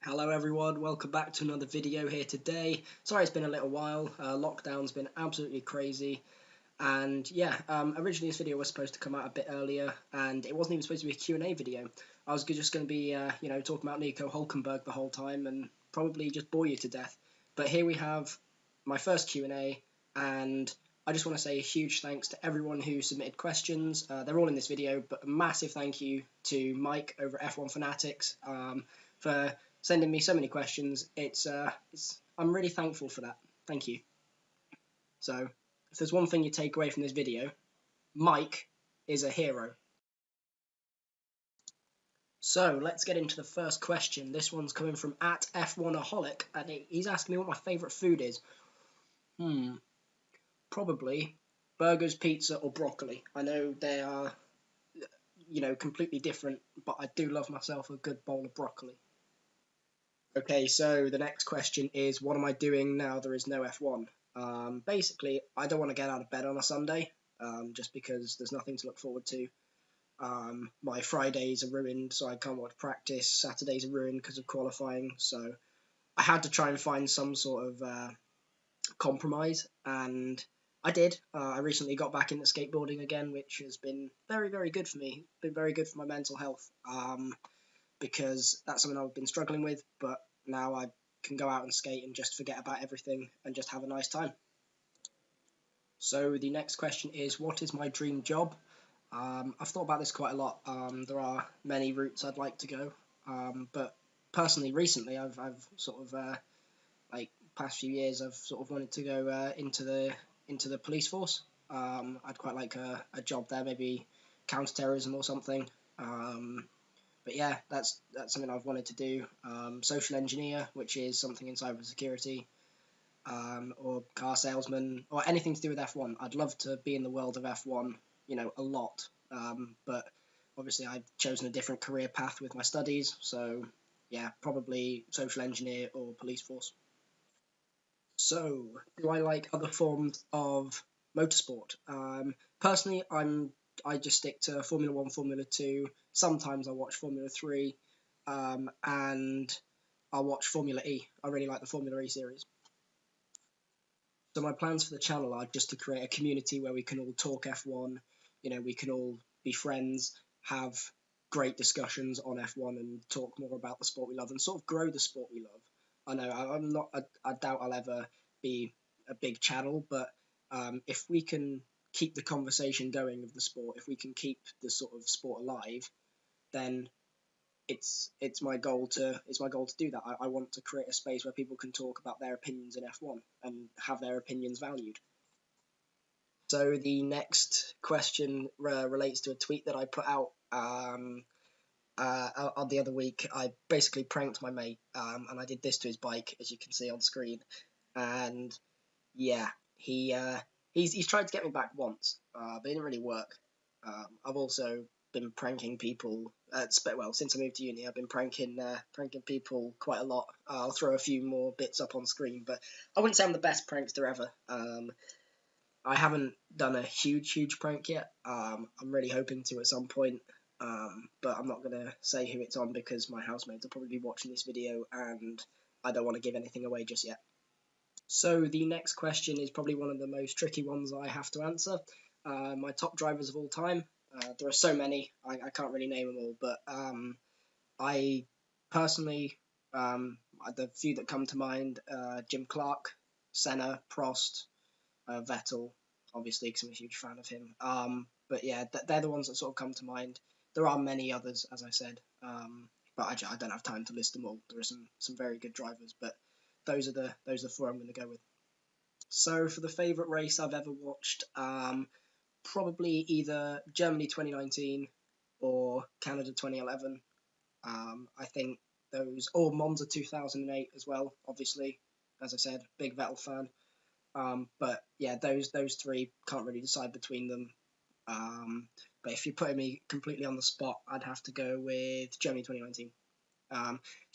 Hello everyone, welcome back to another video here today. Sorry it's been a little while, lockdown's been absolutely crazy, and yeah, originally this video was supposed to come out a bit earlier, and it wasn't even supposed to be a Q&A video. I was just going to be, talking about Nico Hulkenberg the whole time, and probably just bore you to death. But here we have my first Q&A, and I just want to say a huge thanks to everyone who submitted questions. They're all in this video, but a massive thank you to Mike over at F1 Fanatics for sending me so many questions. I'm really thankful for that. Thank you. So, if there's one thing you take away from this video, Mike is a hero. So, let's get into the first question. This one's coming from @F1aholic, and he's asking me what my favourite food is. Probably burgers, pizza, or broccoli. I know they are, completely different, but I do love myself a good bowl of broccoli. Okay, so the next question is, what am I doing now there is no F1? Basically, I don't want to get out of bed on a Sunday, just because there's nothing to look forward to. My Fridays are ruined, so I can't watch practice. Saturdays are ruined because of qualifying, so I had to try and find some sort of compromise, and I did. I recently got back into skateboarding again, which has been very, very good for me. Been very good for my mental health. Because that's something I've been struggling with, but now I can go out and skate and just forget about everything and just have a nice time. So the next question is, what is my dream job? I've thought about this quite a lot. There are many routes I'd like to go, but personally, recently, I've sort of past few years, I've sort of wanted to go into the police force. I'd quite like a job there, maybe counter-terrorism or something. But yeah, that's something I've wanted to do. Social engineer, which is something in cybersecurity, or car salesman, or anything to do with F1. I'd love to be in the world of F1, a lot. But obviously I've chosen a different career path with my studies, so yeah, probably social engineer or police force. So, do I like other forms of motorsport? Personally, I just stick to Formula One, Formula Two. Sometimes I watch Formula Three, and I watch Formula E. I really like the Formula E series. So my plans for the channel are just to create a community where we can all talk F1. We can all be friends, have great discussions on F1, and talk more about the sport we love, and sort of grow the sport we love. I know I'm not. I doubt I'll ever be a big channel, but if we can keep the conversation going of the sport, if we can keep the sort of sport alive, then it's my goal to do that. I want to create a space where people can talk about their opinions in F1 and have their opinions valued. So the next question relates to a tweet that I put out the other week. I basically pranked my mate, and I did this to his bike, as you can see on screen. And yeah, he's tried to get me back once, but it didn't really work. I've also been pranking people. Since I moved to uni, I've been pranking people quite a lot. I'll throw a few more bits up on screen, but I wouldn't say I'm the best prankster ever. I haven't done a huge prank yet. I'm really hoping to at some point, but I'm not gonna say who it's on because my housemates will probably be watching this video, and I don't want to give anything away just yet. So the next question is probably one of the most tricky ones I have to answer. My top drivers of all time. There are so many, I can't really name them all, but I personally, the few that come to mind, Jim Clark, Senna, Prost, Vettel, obviously, because I'm a huge fan of him. But yeah, they're the ones that sort of come to mind. There are many others, as I said, but I don't have time to list them all. There are some very good drivers, but those are the four I'm going to go with. So for the favourite race I've ever watched, probably either Germany 2019 or Canada 2011. I think those, or Monza 2008 as well, obviously. As I said, big Vettel fan. But yeah, those three, can't really decide between them. But if you're putting me completely on the spot, I'd have to go with Germany 2019.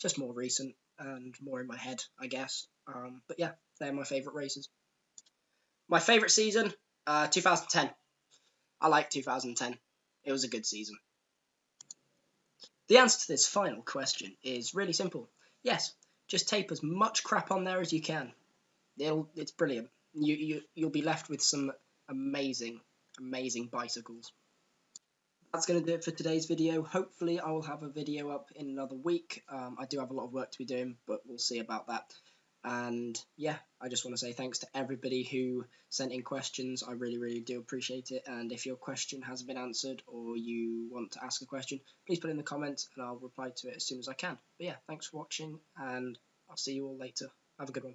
Just more recent and more in my head, I guess. But yeah, they're my favourite races. My favourite season, 2010. I like 2010. It was a good season. The answer to this final question is really simple. Yes, just tape as much crap on there as you can. It's brilliant. You'll be left with some amazing bicycles. That's going to do it for today's video. Hopefully I will have a video up in another week. I do have a lot of work to be doing, but we'll see about that. And yeah, I just want to say thanks to everybody who sent in questions. I really do appreciate it. And if your question hasn't been answered or you want to ask a question, please put it in the comments and I'll reply to it as soon as I can. But yeah, thanks for watching and I'll see you all later. Have a good one.